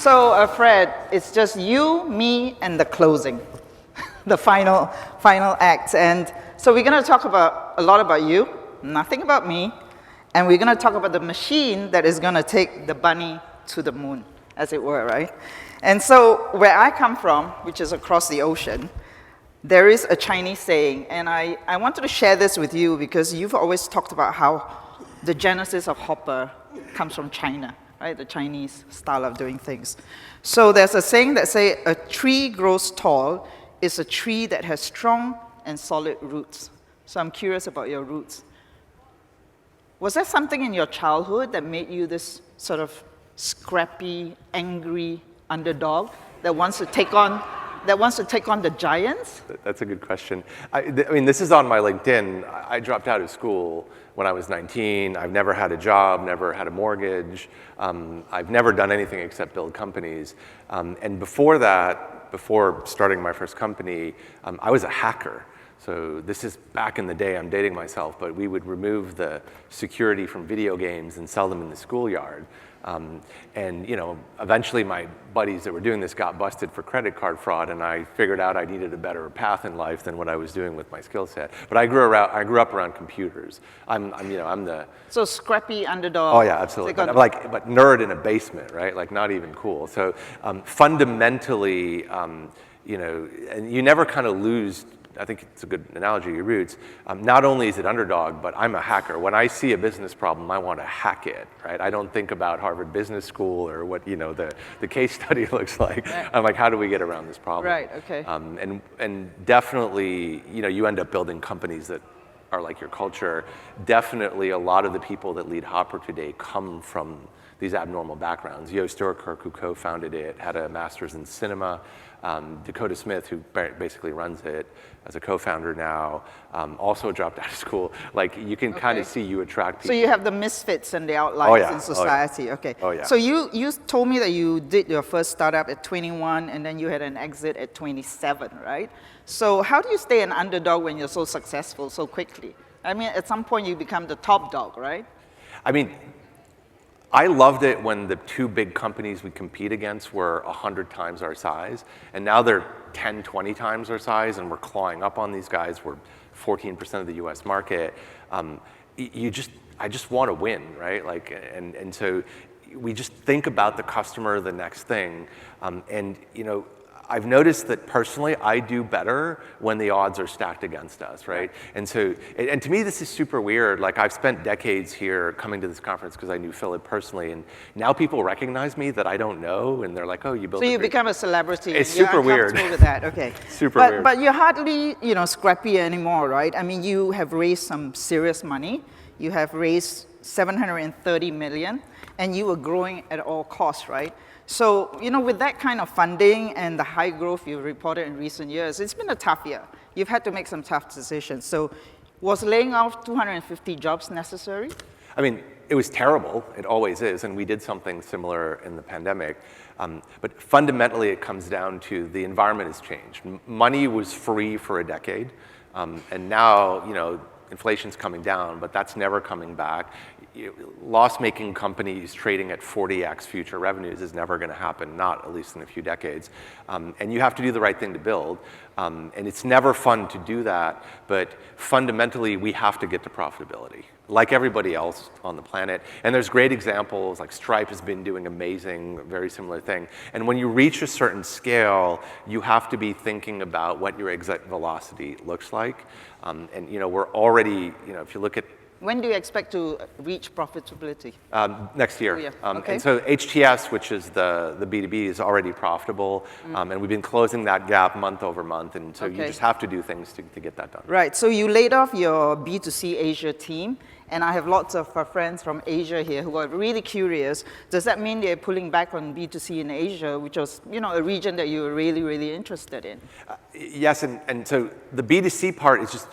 So, Fred, it's just you, me, and the closing, the final act. And so we're going to talk about a lot about you, nothing about me, and we're going to talk about the machine that is going to take the bunny to the moon, as it were, right? And so where I come from, which is across the ocean, there is a Chinese saying, and I wanted to share this with you because you've always talked about how the genesis of Hopper comes from China, right? The Chinese style of doing things. So there's a saying that says, a tree grows tall is a tree that has strong and solid roots. So I'm curious about your roots. Was there something in your childhood that made you this sort of scrappy, angry underdog that wants to take on the giants? That's a good question. I mean, this is on my LinkedIn. I dropped out of school when I was 19. I've never had a job, never had a mortgage. I've never done anything except build companies. And before that, before starting my first company, I was a hacker. So this is back in the day, I'm dating myself, but we would remove the security from video games and sell them in the schoolyard. And eventually my buddies that were doing this got busted for credit card fraud, and I figured out I needed a better path in life than what I was doing with my skill set. But I grew up around computers. I'm the so scrappy underdog. Oh yeah, absolutely. But nerd in a basement, right? Like not even cool. So fundamentally, and you never kind of lose. I think it's a good analogy, your roots. Not only is it underdog, but I'm a hacker. When I see a business problem, I want to hack it, right? I don't think about Harvard Business School or what, the case study looks like. Right. I'm like, how do we get around this problem? Right, okay. And definitely, you end up building companies that are like your culture. Definitely a lot of the people that lead Hopper today come from these abnormal backgrounds. Yeoh Stewart-Kirk, who co-founded it, had a master's in cinema. Dakota Smith, who basically runs it as a co-founder now, also dropped out of school. Like you can kind of see you attract people. So you have the misfits and the outliers in society. Okay. Oh yeah. So you told me that you did your first startup at 21 and then you had an exit at 27, right? So how do you stay an underdog when you're so successful so quickly? I mean, at some point you become the top dog, right? I mean, I loved it when the two big companies we compete against were 100 times our size, and now they're 10, 20 times our size, and we're clawing up on these guys. We're 14% of the U.S. market. I just want to win, right? And so we just think about the customer, the next thing, I've noticed that personally, I do better when the odds are stacked against us, right? And so, and to me, this is super weird. Like I've spent decades here coming to this conference because I knew Philip personally, and now people recognize me that I don't know, and they're like, "Oh, you built." So you become a celebrity. It's super weird. With that, okay. Super weird. But you're hardly, scrappy anymore, right? I mean, you have raised some serious money. You have raised 730 million, and you were growing at all costs, right? So, with that kind of funding and the high growth you've reported in recent years, it's been a tough year. You've had to make some tough decisions. So, was laying off 250 jobs necessary? I mean, it was terrible. It always is. And we did something similar in the pandemic. But fundamentally, it comes down to the environment has changed. Money was free for a decade. And now, inflation's coming down, but that's never coming back. Loss-making companies trading at 40x future revenues is never going to happen, not at least in a few decades. And you have to do the right thing to build. And it's never fun to do that, but fundamentally, we have to get to profitability, like everybody else on the planet. And there's great examples, like Stripe has been doing amazing, very similar thing. And when you reach a certain scale, you have to be thinking about what your exit velocity looks like. And we're already, if you look at when do you expect to reach profitability? Next year. Oh, yeah. Okay. And so HTS, which is the B2B, is already profitable. And we've been closing that gap month over month. And so you just have to do things to get that done. Right. So you laid off your B2C Asia team. And I have lots of friends from Asia here who are really curious. Does that mean they're pulling back on B2C in Asia, which was, a region that you were really, really interested in? Yes. And so the B2C part is just,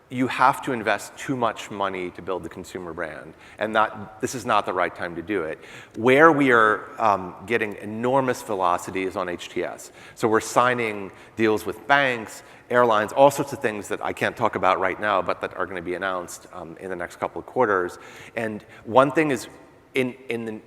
you have to invest too much money to build the consumer brand, and this is not the right time to do it. Where we are getting enormous velocity is on HTS. So we're signing deals with banks, airlines, all sorts of things that I can't talk about right now, but that are going to be announced in the next couple of quarters. And one thing is, in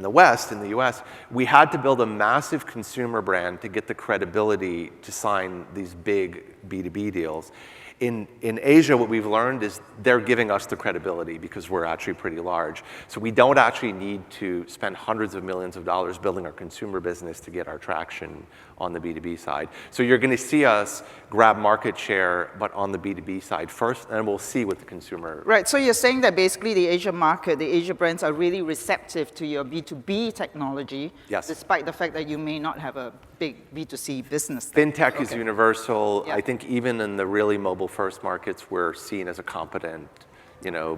the West, in the US, we had to build a massive consumer brand to get the credibility to sign these big B2B deals. In Asia, what we've learned is they're giving us the credibility because we're actually pretty large. So we don't actually need to spend hundreds of millions of dollars building our consumer business to get our traction on the B2B side. So you're going to see us grab market share, but on the B2B side first, and we'll see what the consumer... Right, so you're saying that basically the Asia market, the Asia brands are really receptive to your B2B technology, yes, despite the fact that you may not have a big B2C business. Fintech is universal. Yeah. I think even in the really mobile-first markets, we're seen as a competent,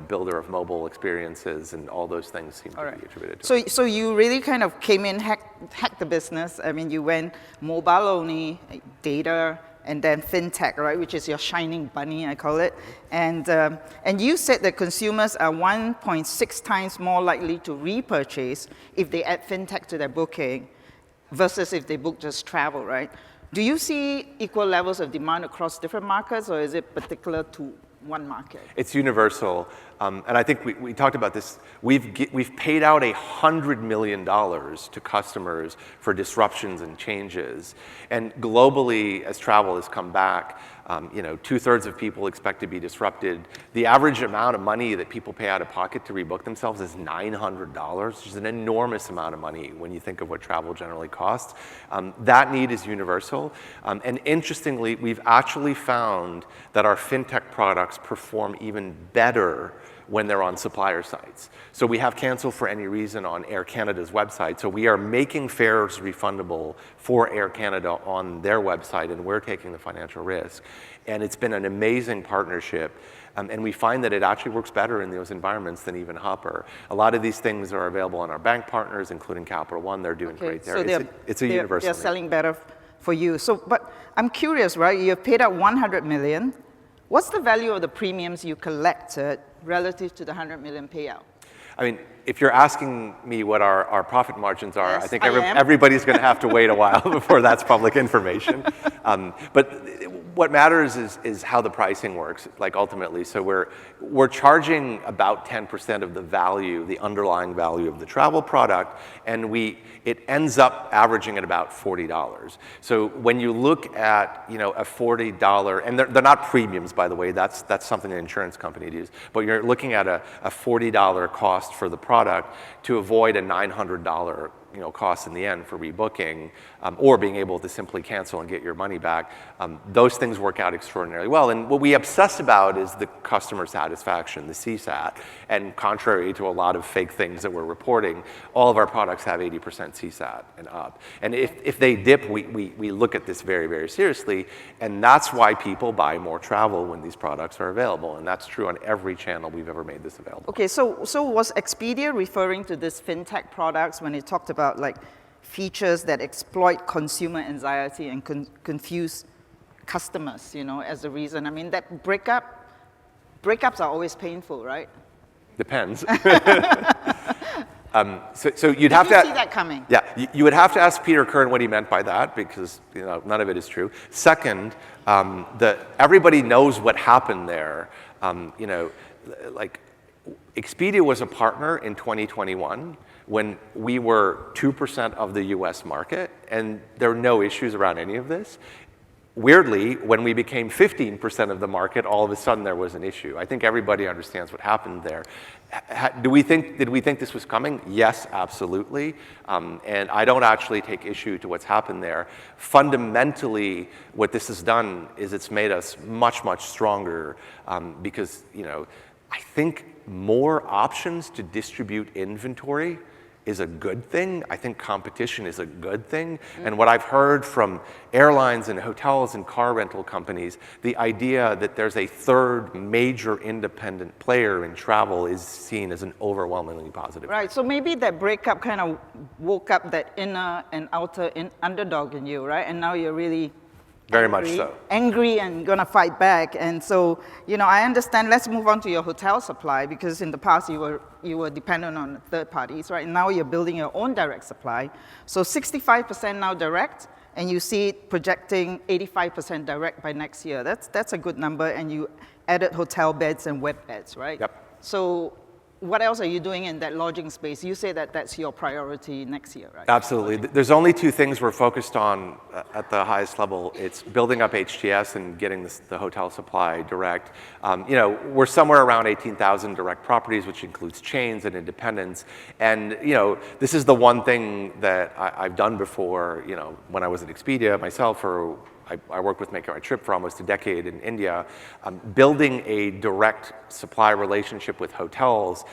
builder of mobile experiences, and all those things seem to be attributed to it. So you really kind of came in, hacked the business. I mean, you went mobile only, data, and then fintech, right, which is your shining bunny, I call it. And you said that consumers are 1.6 times more likely to repurchase if they add fintech to their booking versus if they book just travel, right? Do you see equal levels of demand across different markets, or is it particular to one market? It's universal, and I think we talked about this. We've paid out $100 million to customers for disruptions and changes, and globally, as travel has come back, 2/3 of people expect to be disrupted. The average amount of money that people pay out of pocket to rebook themselves is $900, which is an enormous amount of money when you think of what travel generally costs. That need is universal. And interestingly, we've actually found that our fintech products perform even better when they're on supplier sites. So we have cancel for any reason on Air Canada's website. So we are making fares refundable for Air Canada on their website, and we're taking the financial risk. And it's been an amazing partnership. And we find that it actually works better in those environments than even Hopper. A lot of these things are available on our bank partners, including Capital One. They're doing great there. So it's a universal. They're selling better for you. So, but I'm curious, right? You've paid out $100 million. What's the value of the premiums you collected relative to the $100 million payout? I mean, if you're asking me what our profit margins are, yes, I think I everybody's going to have to wait a while before that's public information. But what matters is how the pricing works, like ultimately. So we're charging about 10% of the value, the underlying value of the travel product, and it ends up averaging at about $40. So when you look at a $40, and they're not premiums, by the way, that's something an insurance company does, but you're looking at a $40 cost for the product to avoid a $900 cost in the end for rebooking, or being able to simply cancel and get your money back. Those things work out extraordinarily well. And what we obsess about is the customer satisfaction, the CSAT. And contrary to a lot of fake things that we're reporting, all of our products have 80% CSAT and up. And if they dip, we look at this very, very seriously. And that's why people buy more travel when these products are available. And that's true on every channel we've ever made this available. Okay, so was Expedia referring to this fintech products when it talked about like features that exploit consumer anxiety and confuse customers, as a reason? I mean, that breakups are always painful, right? Depends. So you'd have to see that coming. Yeah, you would have to ask Peter Kern what he meant by that, because none of it is true. Second, everybody knows what happened there. Like Expedia was a partner in 2021 when we were 2% of the US market, and there were no issues around any of this. Weirdly, when we became 15% of the market, all of a sudden there was an issue. I think everybody understands what happened there. Did we think this was coming? Yes, absolutely. And I don't actually take issue to what's happened there. Fundamentally, what this has done is it's made us much, much stronger, because I think more options to distribute inventory is a good thing. I think competition is a good thing. And what I've heard from airlines and hotels and car rental companies, the idea that there's a third major independent player in travel is seen as an overwhelmingly positive. Right, so maybe that breakup kind of woke up that inner and outer underdog in you, right? And now you're really very much so. Angry and gonna fight back. And so, I understand. Let's move on to your hotel supply, because in the past you were dependent on third parties, right? Now you're building your own direct supply. So 65% now direct, and you see it projecting 85% direct by next year. That's a good number, and you added hotel beds and web beds, right? Yep. So what else are you doing in that lodging space? You say that that's your priority next year, right? Absolutely. There's only two things we're focused on at the highest level. It's building up HTS and getting the hotel supply direct. We're somewhere around 18,000 direct properties, which includes chains and independents. And this is the one thing that I've done before. When I was at Expedia myself, or I worked with Make It My Trip for almost a decade in India, building a direct supply relationship with hotels,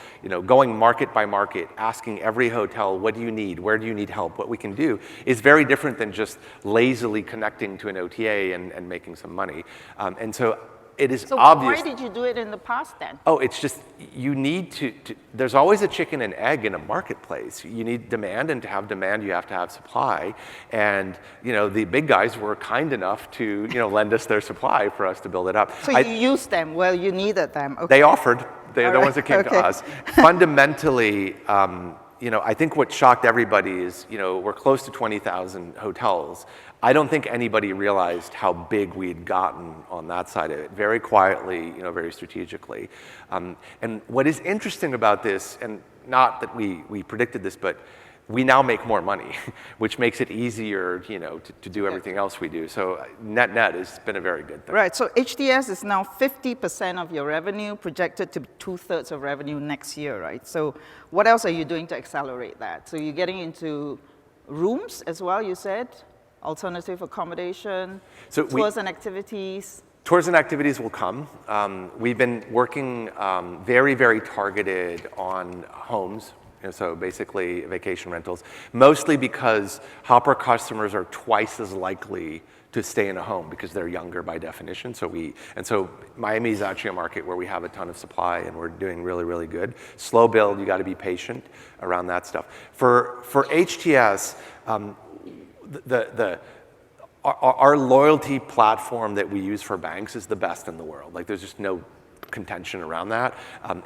going market by market, asking every hotel, what do you need? Where do you need help? What we can do is very different than just lazily connecting to an OTA and making some money. And so it is obvious. So why did you do it in the past then? Oh, it's just, you need to, there's always a chicken and egg in a marketplace. You need demand, and to have demand, you have to have supply. And, the big guys were kind enough to, lend us their supply for us to build it up. So you used them, well, you needed them. Okay. They offered, they're the ones that came Okay. to us. Fundamentally, I think what shocked everybody is, we're close to 20,000 hotels. I don't think anybody realized how big we'd gotten on that side of it, very quietly, very strategically. And what is interesting about this, and not that we predicted this, but we now make more money, which makes it easier, to do everything else we do. So net has been a very good thing. Right, so HTS is now 50% of your revenue, projected to be 2/3 of revenue next year, right? So what else are you doing to accelerate that? So you're getting into rooms as well, you said? Alternative accommodation, tours and activities. Tours and activities will come. We've been working very, very targeted on homes. So basically vacation rentals, mostly because Hopper customers are twice as likely to stay in a home because they're younger by definition. So Miami is actually a market where we have a ton of supply and we're doing really, really good. Slow build, you got to be patient around that stuff. For HTS, our loyalty platform that we use for banks is the best in the world. Like, there's just no contention around that,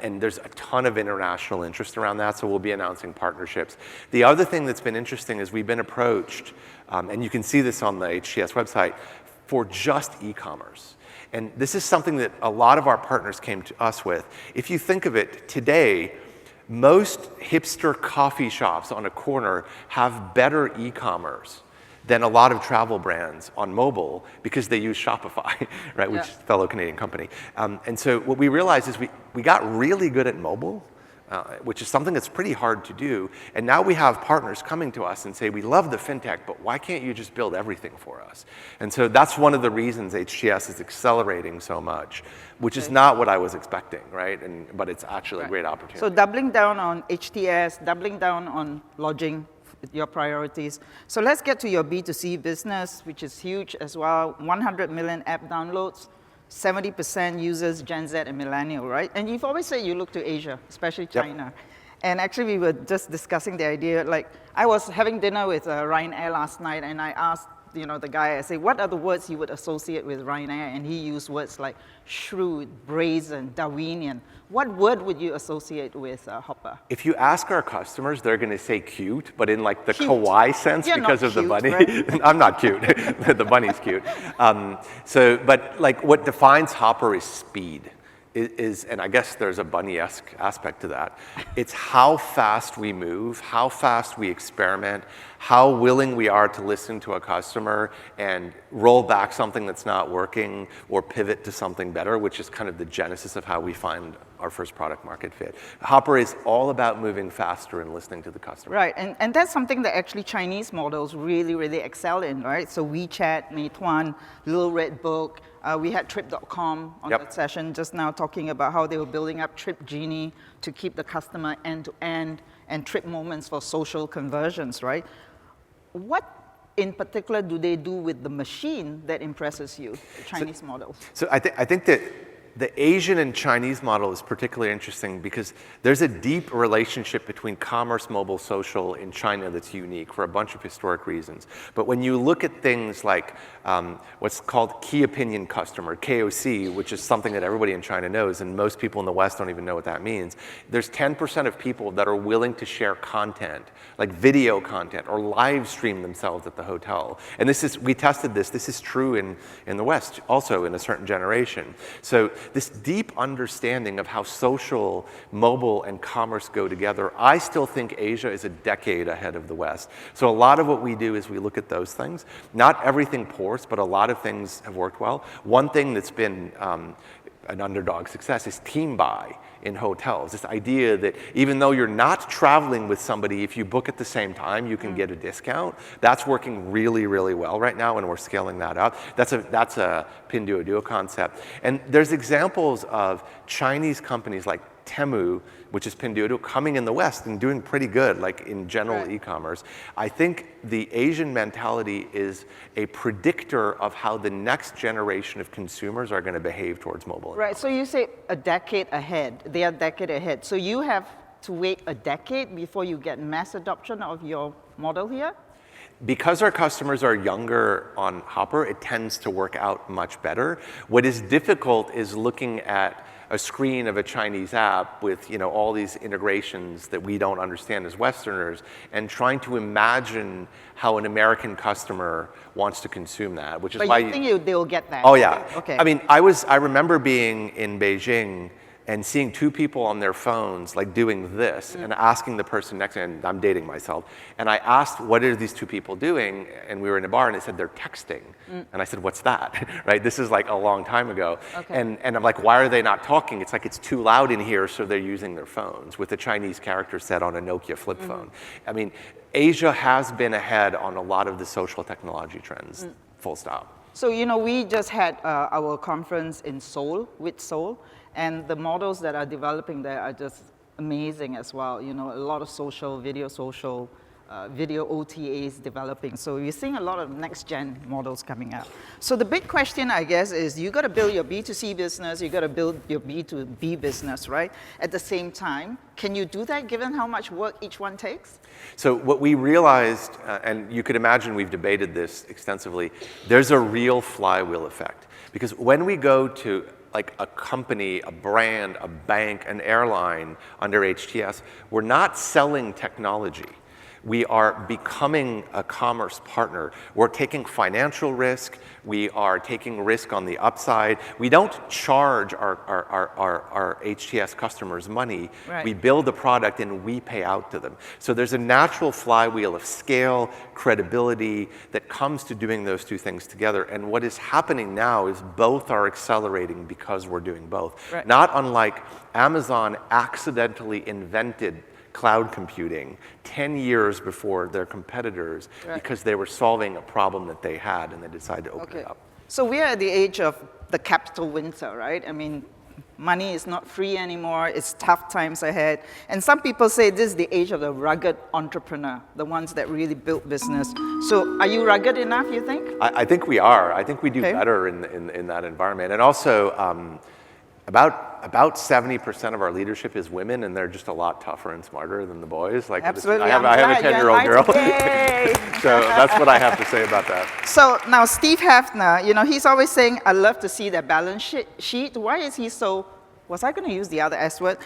and there's a ton of international interest around that, so we'll be announcing partnerships. The other thing that's been interesting is we've been approached, and you can see this on the HTS website, for just e-commerce. And this is something that a lot of our partners came to us with. If you think of it, today, most hipster coffee shops on a corner have better e-commerce than a lot of travel brands on mobile because they use Shopify, right, which is a fellow Canadian company. And so what we realized is we got really good at mobile, which is something that's pretty hard to do. And now we have partners coming to us and say, we love the fintech, but why can't you just build everything for us? And so that's one of the reasons HTS is accelerating so much, which is not what I was expecting, right? But it's actually a great opportunity. So doubling down on HTS, doubling down on lodging, your priorities. So let's get to your B2C business, which is huge as well. 100 million app downloads, 70% users Gen Z and millennial, right? And you've always said you look to Asia, especially China. Yep. And actually we were just discussing the idea, like I was having dinner with Ryanair last night, and I asked the guy, I say, what are the words you would associate with Ryanair? And he used words like shrewd, brazen, Darwinian. What word would you associate with Hopper? If you ask our customers, they're going to say cute, but in like the cute. kawaii sense. You're because of cute, the bunny. Right? I'm not cute. The bunny's cute. But like what defines Hopper is speed. And I guess there's a bunny-esque aspect to that. It's how fast we move, how fast we experiment, how willing we are to listen to a customer and roll back something that's not working or pivot to something better, which is kind of the genesis of how we find our first product market fit. Hopper is all about moving faster and listening to the customer. Right, and that's something that actually Chinese models really, really excel in, right? So WeChat, Meituan, Little Red Book, we had Trip.com on that session just now talking about how they were building up Trip Genie to keep the customer end-to-end and trip moments for social conversions, right? What in particular do they do with the machine that impresses you, the Chinese models? So I think that the Asian and Chinese model is particularly interesting because there's a deep relationship between commerce, mobile, social in China that's unique for a bunch of historic reasons. But when you look at things like what's called key opinion customer, KOC, which is something that everybody in China knows, and most people in the West don't even know what that means, there's 10% of people that are willing to share content, like video content, or live stream themselves at the hotel. And we tested this is true in the West also in a certain generation. So this deep understanding of how social, mobile, and commerce go together, I still think Asia is a decade ahead of the West. So a lot of what we do is we look at those things. Not everything ports, but a lot of things have worked well. One thing that's been an underdog success is team buy in hotels. This idea that even though you're not traveling with somebody, if you book at the same time, you can get a discount. That's working really, really well right now, and we're scaling that up. That's a Pinduoduo concept. And there's examples of Chinese companies like Temu, which is Pinduoduo, coming in the West and doing pretty good, like in general e-commerce. I think the Asian mentality is a predictor of how the next generation of consumers are going to behave towards mobile. Right, so you say a decade ahead. They are a decade ahead. So you have to wait a decade before you get mass adoption of your model here? Because our customers are younger on Hopper, it tends to work out much better. What is difficult is looking at a screen of a Chinese app with all these integrations that we don't understand as Westerners, and trying to imagine how an American customer wants to consume that, which is why you think they'll get that? Oh yeah. Okay. I mean, I remember being in Beijing and seeing two people on their phones like doing this and asking the person next to me, and I'm dating myself, and I asked, what are these two people doing? And we were in a bar and they said, they're texting. And I said, what's that? Right? This is like a long time ago. Okay. And I'm like, why are they not talking? It's like it's too loud in here, so they're using their phones with a Chinese character set on a Nokia flip phone. I mean, Asia has been ahead on a lot of the social technology trends, full stop. So, we just had our conference in Seoul, with Seoul, and the models that are developing there are just amazing as well. A lot of video OTAs developing. So you're seeing a lot of next-gen models coming out. So the big question, I guess, is you got to build your B2C business, you got to build your B2B business, right? At the same time, can you do that given how much work each one takes? So what we realized, and you could imagine we've debated this extensively, there's a real flywheel effect. Because when we go to like a company, a brand, a bank, an airline under HTS, we're not selling technology. We are becoming a commerce partner. We're taking financial risk. We are taking risk on the upside. We don't charge our HTS customers money. Right. We build the product and we pay out to them. So there's a natural flywheel of scale, credibility that comes to doing those two things together. And what is happening now is both are accelerating because we're doing both. Right. Not unlike Amazon accidentally invented cloud computing 10 years before their competitors because they were solving a problem that they had and they decided to open it up. So we are at the age of the capital winter, right? I mean, money is not free anymore. It's tough times ahead. And some people say this is the age of the rugged entrepreneur, the ones that really build business. So are you rugged enough, you think? I think we are. I think we do better in that environment. And also, about 70% of our leadership is women, and they're just a lot tougher and smarter than the boys. Like, absolutely. I have a 10-year-old girl. So that's what I have to say about that. So now Steve Hefner, he's always saying, I love to see that balance sheet. Why is he so, was I going to use the other S word?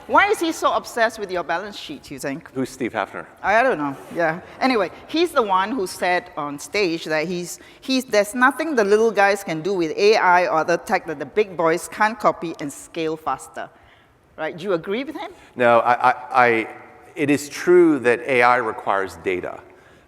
Why is he so obsessed with your balance sheet, you think? Who's Steve Hefner? I don't know, yeah. Anyway, he's the one who said on stage that there's nothing the little guys can do with AI or other tech that the big boys can't copy and scale faster. Right, do you agree with him? No, it is true that AI requires data.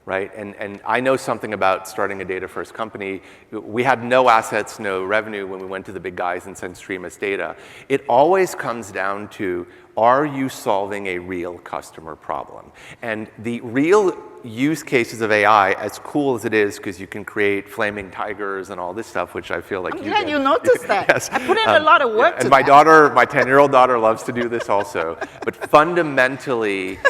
Right? And I know something about starting a data-first company. We had no assets, no revenue when we went to the big guys and said, stream us data. It always comes down to, are you solving a real customer problem? And the real use cases of AI, as cool as it is, because you can create flaming tigers and all this stuff, which I feel like you noticed that. Yes. I put in a lot of work to and my daughter, my 10-year-old daughter loves to do this also. But fundamentally,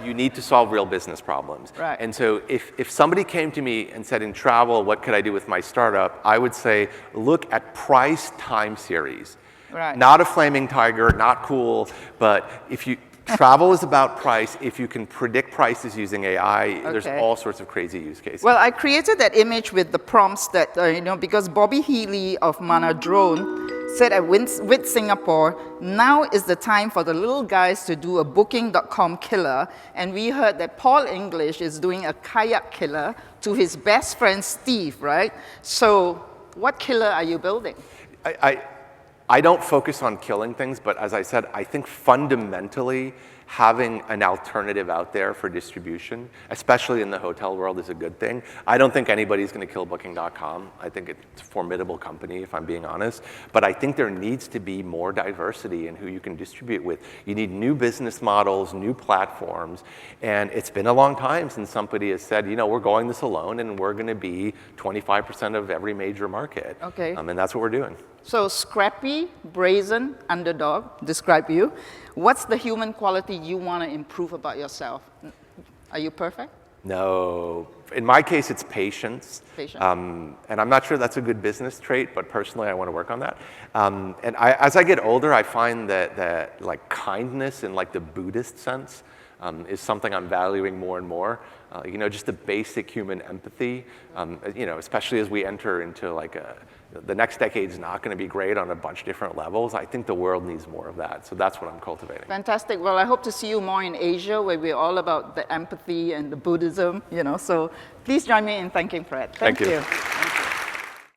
you need to solve real business problems. Right. And so if somebody came to me and said, in travel, what could I do with my startup? I would say, look at price time series. Right. Not a flaming tiger, not cool, but if you, travel is about price. If you can predict prices using AI, there's all sorts of crazy use cases. Well, I created that image with the prompts that, because Bobby Healy of Mana Drone said at WIT Singapore, now is the time for the little guys to do a booking.com killer. And we heard that Paul English is doing a kayak killer to his best friend, Steve, right? So what killer are you building? I don't focus on killing things, but as I said, I think fundamentally having an alternative out there for distribution, especially in the hotel world, is a good thing. I don't think anybody's going to kill Booking.com. I think it's a formidable company, if I'm being honest. But I think there needs to be more diversity in who you can distribute with. You need new business models, new platforms. And it's been a long time since somebody has said, you know, we're going this alone and we're going to be 25% of every major market. Okay. And that's what we're doing. So scrappy, brazen, underdog, describe you. What's the human quality you want to improve about yourself? Are you perfect? No. In my case, it's patience. Patience. And I'm not sure that's a good business trait, but personally, I want to work on that. As I get older, I find that like kindness in like the Buddhist sense is something I'm valuing more and more. You know, just the basic human empathy. You know, especially as we enter into like the next decade's not going to be great on a bunch of different levels. I think the world needs more of that. So that's what I'm cultivating. Fantastic. Well, I hope to see you more in Asia, where we're all about the empathy and the Buddhism, you know. So please join me in thanking Fred. Thank you.